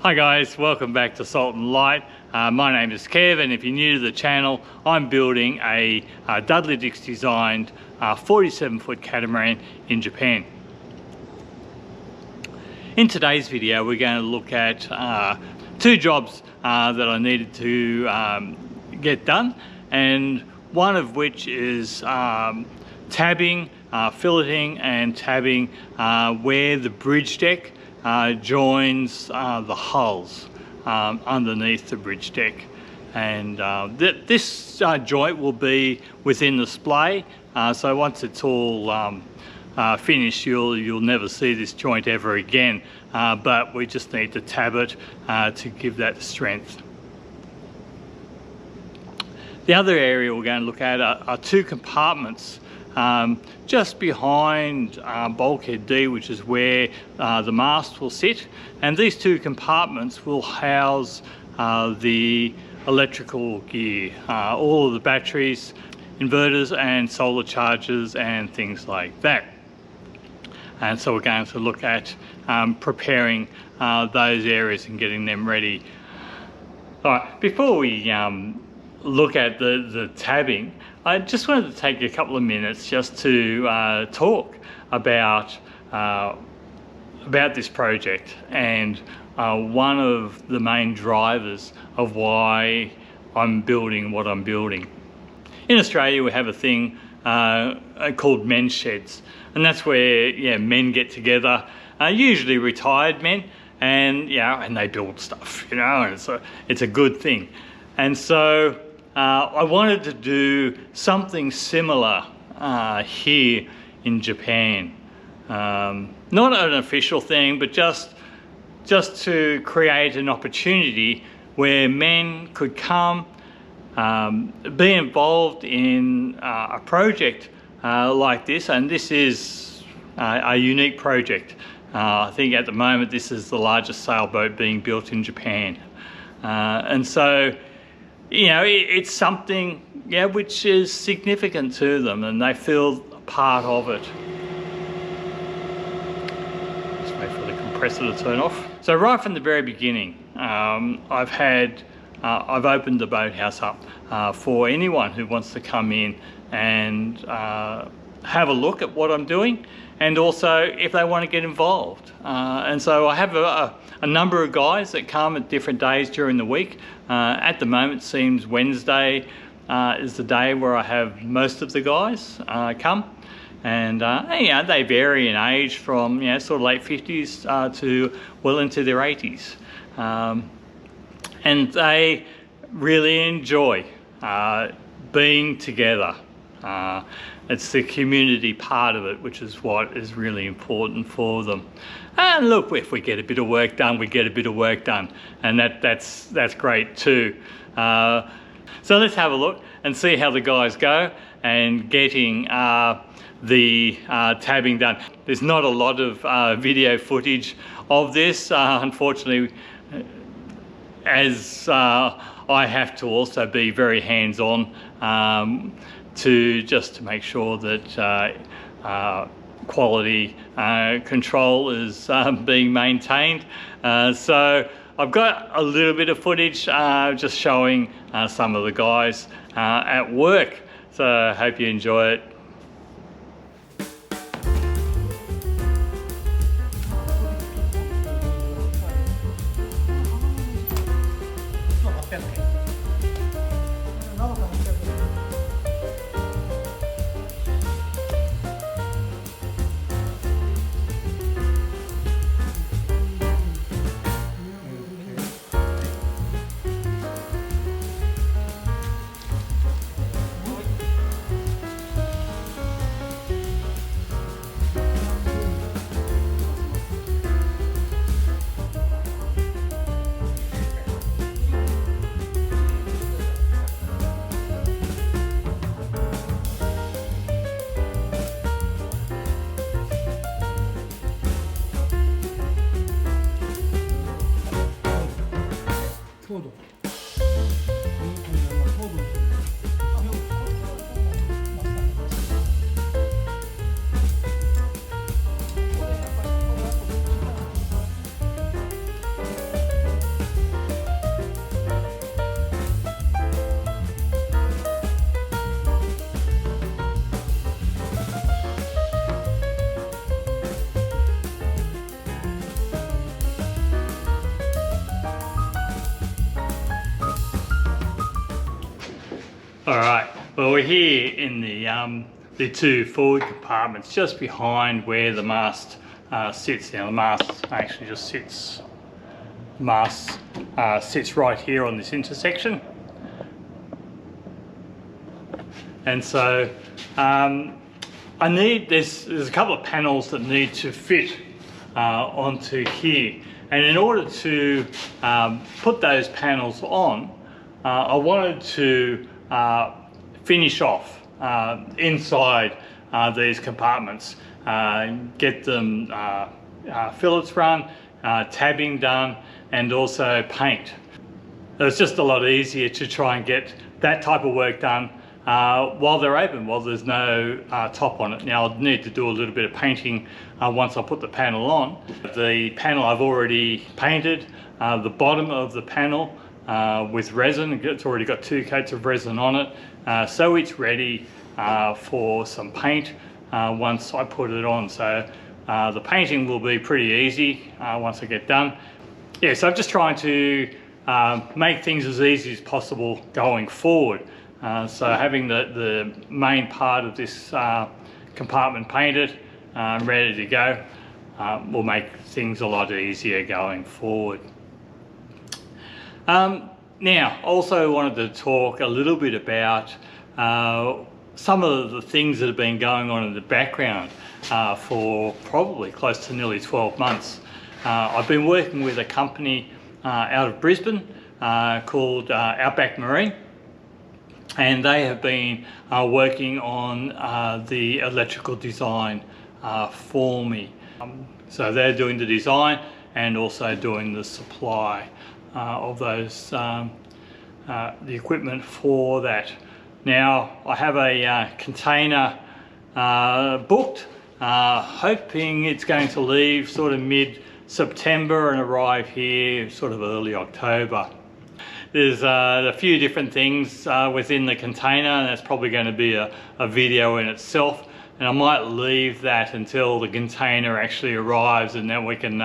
Hi guys, welcome back to Salt and Light. My name is Kev, and if you're new to the channel, I'm building a Dudley Dix designed 47-foot catamaran in Japan. In today's video, we're going to look at two jobs that I needed to get done, and one of which is tabbing, filleting and tabbing where the bridge deck joins the hulls underneath the bridge deck. And this joint will be within the splay, so once it's all finished, you'll never see this joint ever again, but we just need to tab it to give that strength. The other area we're going to look at are two compartments just behind bulkhead D, which is where the mast will sit, and these two compartments will house the electrical gear, all of the batteries, inverters and solar chargers and things like that. And so we're going to look at preparing those areas and getting them ready. All right, before we look at the tabbing, I just wanted to take a couple of minutes just to talk about this project, and one of the main drivers of why I'm building what I'm building. In Australia, we have a thing called men's sheds, and that's where men get together, usually retired men, and they build stuff, and it's a good thing. And so I wanted to do something similar here in Japan. Not an official thing, but just to create an opportunity where men could come, be involved in a project like this. And this is a unique project. I think at the moment this is the largest sailboat being built in Japan. And so it's something which is significant to them, and they feel part of it. Just wait for the compressor to turn off. So right from the very beginning, I've opened the boathouse up for anyone who wants to come in and have a look at what I'm doing, and also if they want to get involved. And so I have a number of guys that come at different days during the week. At the moment, it seems Wednesday is the day where I have most of the guys come, and they vary in age from sort of late 50s to well into their 80s, and they really enjoy being together. It's the community part of it, which is what is really important for them. And look, if we get a bit of work done, we get a bit of work done, and that's great too. So let's have a look and see how the guys go and getting the tabbing done. There's not a lot of video footage of this, unfortunately, as I have to also be very hands-on to make sure that quality control is being maintained. So I've got a little bit of footage just showing some of the guys at work. So I hope you enjoy it. All right, well, we're here in the two forward compartments just behind where the mast sits. Now the mast actually just sits, sits right here on this intersection. And so there's a couple of panels that need to fit onto here. And in order to put those panels on, I wanted to finish off inside these compartments, get them fillets run, tabbing done, and also paint. It's just a lot easier to try and get that type of work done while they're open, while there's no top on it. Now I'll need to do a little bit of painting once I put the panel on. The panel I've already painted, the bottom of the panel with resin. It's already got 2 coats of resin on it, so it's ready for some paint once I put it on. So the painting will be pretty easy once I get done. Yeah, so I'm just trying to make things as easy as possible going forward. So having the main part of this compartment painted and ready to go will make things a lot easier going forward. Now, also wanted to talk a little bit about some of the things that have been going on in the background for probably close to nearly 12 months. I've been working with a company out of Brisbane called Outback Marine, and they have been working on the electrical design for me. So they're doing the design and also doing the supply of those the equipment for that. Now I have a container booked, hoping it's going to leave sort of mid-September and arrive here sort of early October. There's a few different things within the container, and that's probably going to be a video in itself, and I might leave that until the container actually arrives, and then we can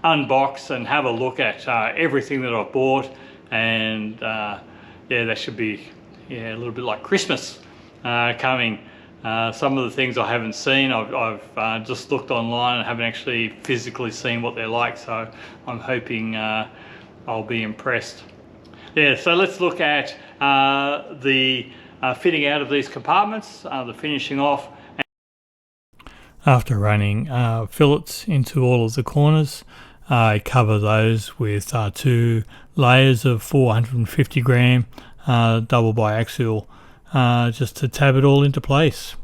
unbox and have a look at everything that I've bought. And yeah, that should be a little bit like Christmas coming. Some of the things I haven't seen, I've just looked online and haven't actually physically seen what they're like, so I'm hoping I'll be impressed. Yeah, so let's look at the fitting out of these compartments, the finishing off. After running fillets into all of the corners, I cover those with 2 layers of 450 gram double biaxial just to tab it all into place.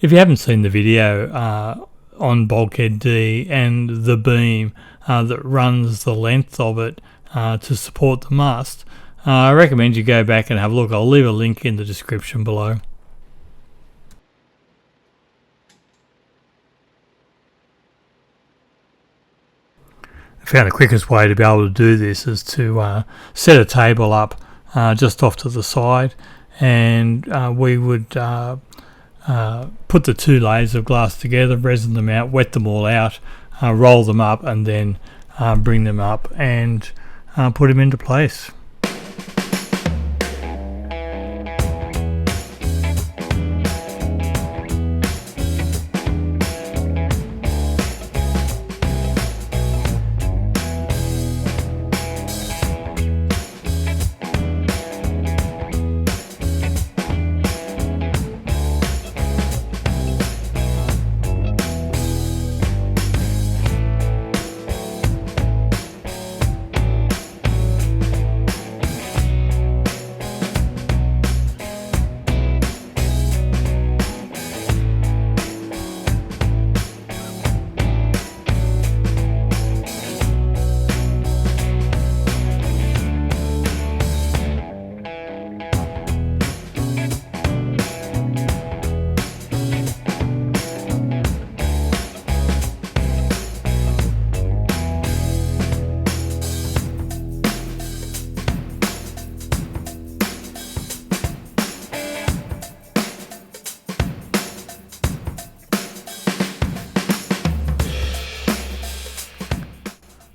If you haven't seen the video on Bulkhead D and the beam that runs the length of it to support the mast, I recommend you go back and have a look. I'll leave a link in the description below. I found the quickest way to be able to do this is to set a table up just off to the side, and we would put the 2 layers of glass together, resin them out, wet them all out, roll them up, and then bring them up and put them into place.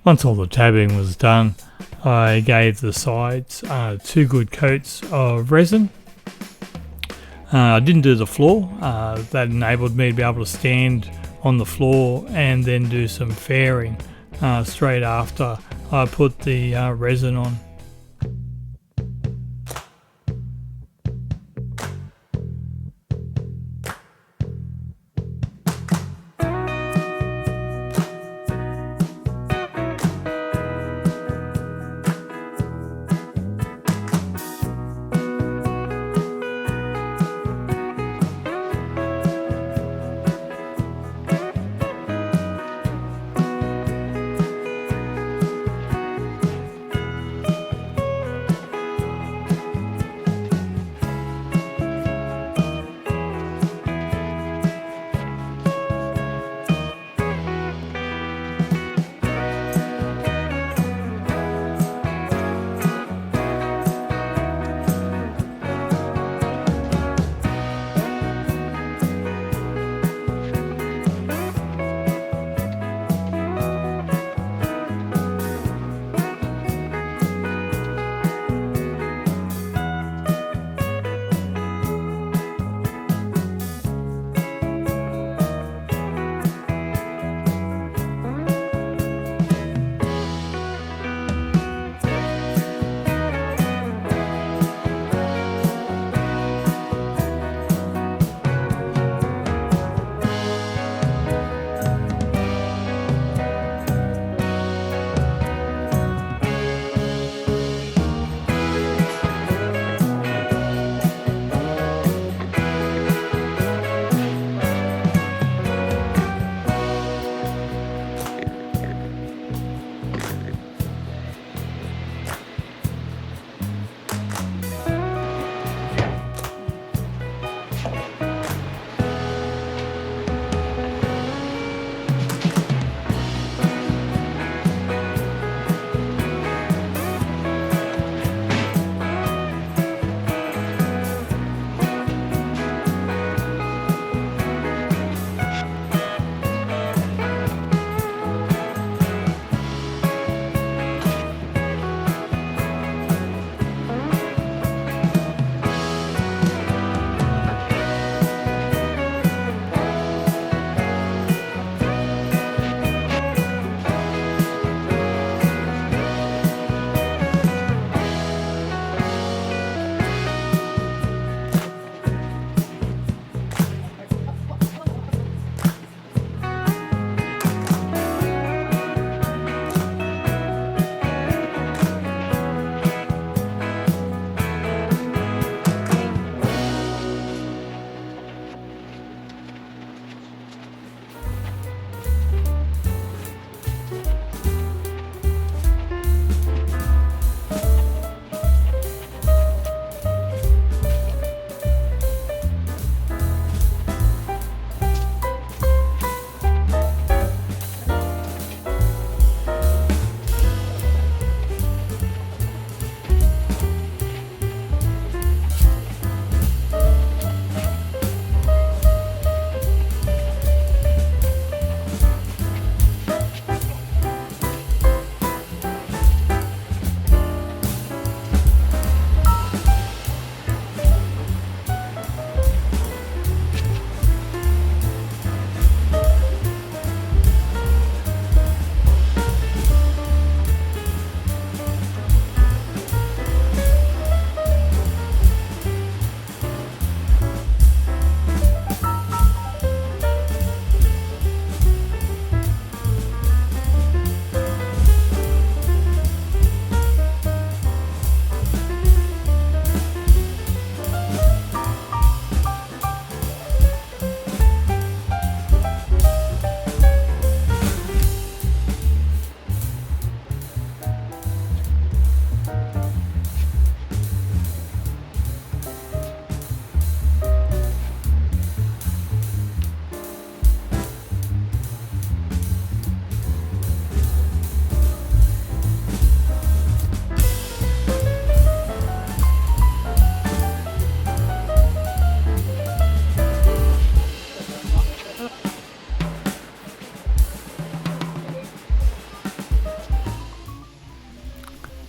Once all the tabbing was done, I gave the sides 2 good coats of resin. I didn't do the floor. That enabled me to be able to stand on the floor and then do some fairing straight after I put the resin on.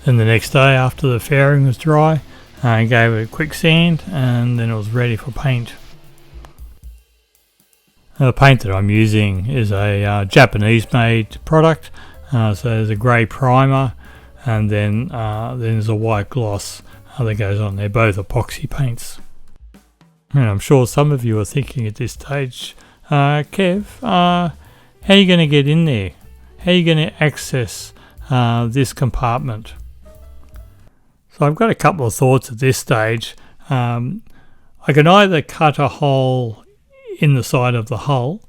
Then the next day after the fairing was dry, I gave it a quick sand and then it was ready for paint. The paint that I'm using is a Japanese made product, so there's a grey primer and then there's a white gloss that goes on. They're both epoxy paints. And I'm sure some of you are thinking at this stage, Kev, how are you going to get in there? How are you going to access this compartment? So I've got a couple of thoughts at this stage. I can either cut a hole in the side of the hull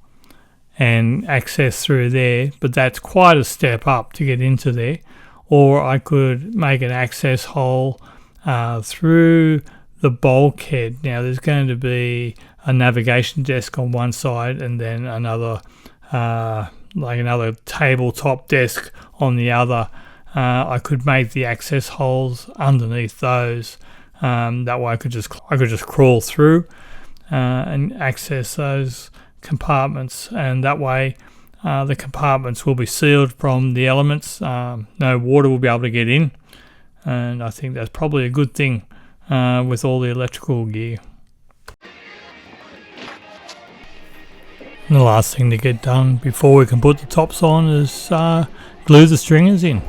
and access through there, but that's quite a step up to get into there. Or I could make an access hole through the bulkhead. Now there's going to be a navigation desk on one side and then another tabletop desk on the other. I could make the access holes underneath those. That way I could just crawl through and access those compartments, and that way the compartments will be sealed from the elements. No water will be able to get in, and I think that's probably a good thing with all the electrical gear. And the last thing to get done before we can put the tops on is glue the stringers in.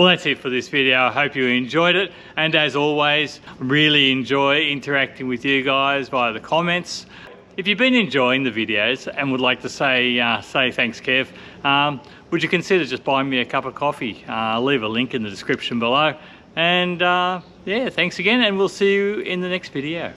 Well, that's it for this video. I hope you enjoyed it, and as always, really enjoy interacting with you guys via the comments. If you've been enjoying the videos and would like to say thanks, Kev, would you consider just buying me a cup of coffee? I'll leave a link in the description below. And yeah, thanks again, and we'll see you in the next video.